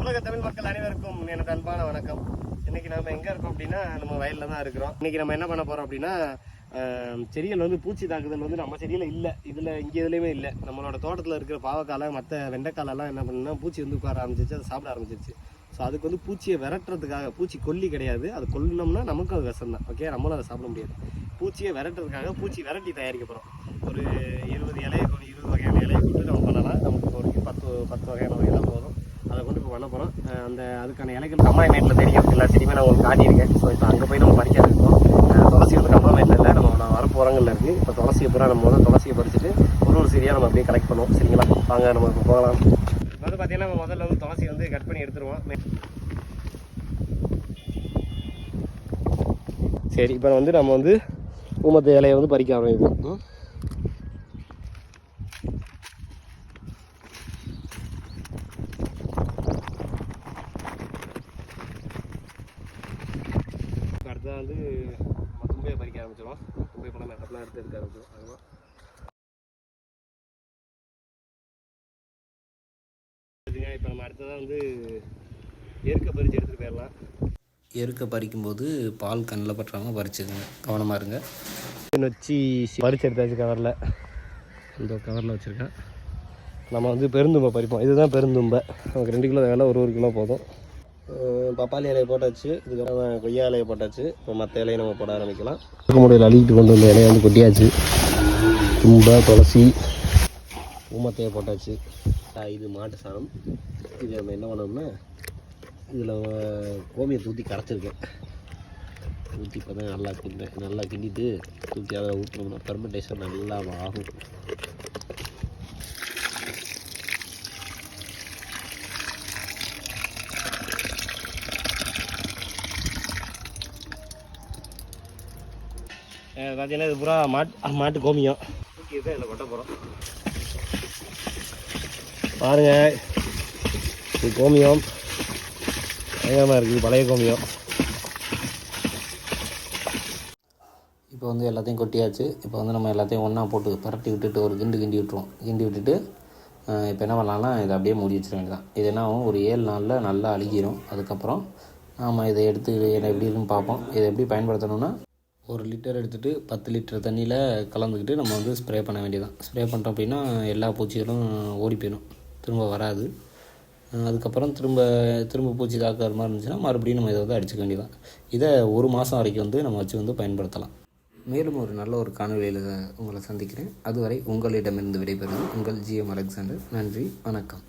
உலக தமிழ் மக்கள் அனைவருக்கும் எனது அன்பான வணக்கம். இன்னைக்கு நம்ம எங்க இருக்கோம் அப்படின்னா நம்ம வயல்ல தான் இருக்கிறோம். இன்னைக்கு நம்ம என்ன பண்ண போறோம் அப்படின்னா செடிகள் வந்து பூச்சி தாக்குதல் வந்து நம்ம செடியில இல்லை, இங்கே இதுலையுமே இல்லை. நம்மளோட தோட்டத்தில் இருக்கிற பாவக்காலை மற்ற வெண்டைக்காலெல்லாம் என்ன பண்ணுன்னா பூச்சி வந்து உட்கார ஆரம்பிச்சிச்சு, அதை சாப்பிட ஆரம்பிச்சிருச்சு. ஸோ அதுக்கு வந்து பூச்சியை விரட்டுறதுக்காக, பூச்சி கொல்லி கிடையாது, அது கொல்லணும்னா நமக்கும் அது விஷம் தான், ஓகே, நம்மளும் அதை சாப்பிட முடியாது. பூச்சியை விரட்டுறதுக்காக பூச்சி விரட்டி தயாரிக்க போகிறோம். ஒரு 20 வகையான இலையை கொடுத்து நம்ம பண்ணலாம். நமக்கு ஒரு 10 வகையான இலை போதும். அதை கொண்டு இப்போ பண்ண போகிறோம். அதுக்கான இலைகள் கம்மாய் தெரியும், எல்லா செடியுமே நான் உங்களுக்கு காட்டியிருக்கேன். ஸோ இப்போ அங்கே போய் நம்ம பறிக்க இருக்கோம். துளசி வந்து கம்மாய் இல்லை, நான் வரப்பு உரங்களில் இருக்குது. இப்போ துளசியை பூரா நம்ம முதல்ல துளசியை பறிச்சுட்டு ஒரு செடியாக நம்ம அப்படியே கலெக்ட் பண்ணுவோம். சரிங்களா, வாங்க நம்ம இப்போ போகலாம். இப்போ வந்து பார்த்தீங்கன்னா நம்ம முதல்ல வந்து துளசி வந்து கட் பண்ணி எடுத்துருவோம். சரி, இப்போ வந்து நம்ம வந்து ஊமத்து இலையை வந்து பறிக்க ஆரம்பிப்போம். அடுத்ததான் வந்து தும்பையை பறிக்க ஆரம்பிச்சிடும். தும்பை பழம் மெட்டப்பெல்லாம் எடுக்க ஆரம்பிச்சிடும். அதுதான் இப்போ நம்ம அடுத்ததான் வந்து எருக்கை பறித்து எடுத்துகிட்டு போயிடலாம். எருக்கை பறிக்கும்போது பால் கண்ணில் பற்றாமல் பறிச்சுக்கோங்க, கவனமாக இருங்க. வச்சு பறிச்சு எடுத்தாச்சு. கவரில், இந்த கவரில் வச்சுருக்கேன். நம்ம வந்து பெருந்தும்பை பறிப்போம். இதுதான் பெருந்தும்பை. நமக்கு 2 கிலோ வேலை, 1 கிலோ போதும். பப்பாளி இலையை போட்டாச்சு, இதுக்கப்புறம் கொய்யா இலையை போட்டாச்சு. இப்போ மற்ற இலையை நம்ம போட ஆரம்பிக்கலாம். முடியல அழுகிட்டு கொண்டு வந்த இலையை வந்து கொட்டியாச்சு. தும்பை, துளசி, ஊமத்தையை போட்டாச்சு. இது மாட்டு சாணம். இது நம்ம என்ன பண்ணோம்னா இதில் கோமியத்தை ஊற்றி கரைச்சிருக்கேன். ஊற்றி இப்போ தான் நல்லா கிண்டிட்டு ஊற்றி அதை ஊற்றணும்னா ஃபெர்மெண்டேஷன் நல்லா ஆகும். பார்த்தீங்கன்னா இது பூரா மாட்டு கோமியம் ஊற்றி தான் இதில் கொட்ட போகிறோம். பாருங்கள், இது கோமியம் பயங்கரமாக இருக்குது, பழைய கோமியம். இப்போ வந்து எல்லாத்தையும் கொட்டியாச்சு. இப்போ வந்து நம்ம எல்லாத்தையும் ஒன்றா போட்டு பரட்டி விட்டுட்டு ஒரு கிண்டி விட்டுருவோம். கிண்டி விட்டுட்டு இப்போ என்ன பண்ணலாம்னா இதை அப்படியே மூடி வச்சிட வேண்டியதான். இது என்ன ஆகும், ஒரு 7 நாளில் நல்லா அழுகிடும். அதுக்கப்புறம் நாம் இதை எடுத்து என்ன எப்படி இருக்குன்னு பார்ப்போம். இதை எப்படி பயன்படுத்தணும்னா 1 லிட்டர் எடுத்துகிட்டு 10 லிட்டர் தண்ணியில் கலந்துக்கிட்டு நம்ம வந்து ஸ்ப்ரே பண்ண வேண்டியதான். ஸ்ப்ரே பண்ணுறோம் அப்படின்னா எல்லா பூச்சிகளும் ஓடி போயிடும், திரும்ப வராது. அதுக்கப்புறம் திரும்ப பூச்சி தாக்குற மாதிரி இருந்துச்சுன்னா மறுபடியும் நம்ம இதை வந்து அடிச்சுக்க வேண்டியதான். இதை 1 மாதம் வரைக்கும் வந்து நம்ம வச்சு வந்து பயன்படுத்தலாம். மேலும் ஒரு நல்ல ஒரு காணொலியில் உங்களை சந்திக்கிறேன். அதுவரை உங்களிடமிருந்து விடைபெறுவது உங்கள் GM அலெக்சாண்டர். நன்றி, வணக்கம்.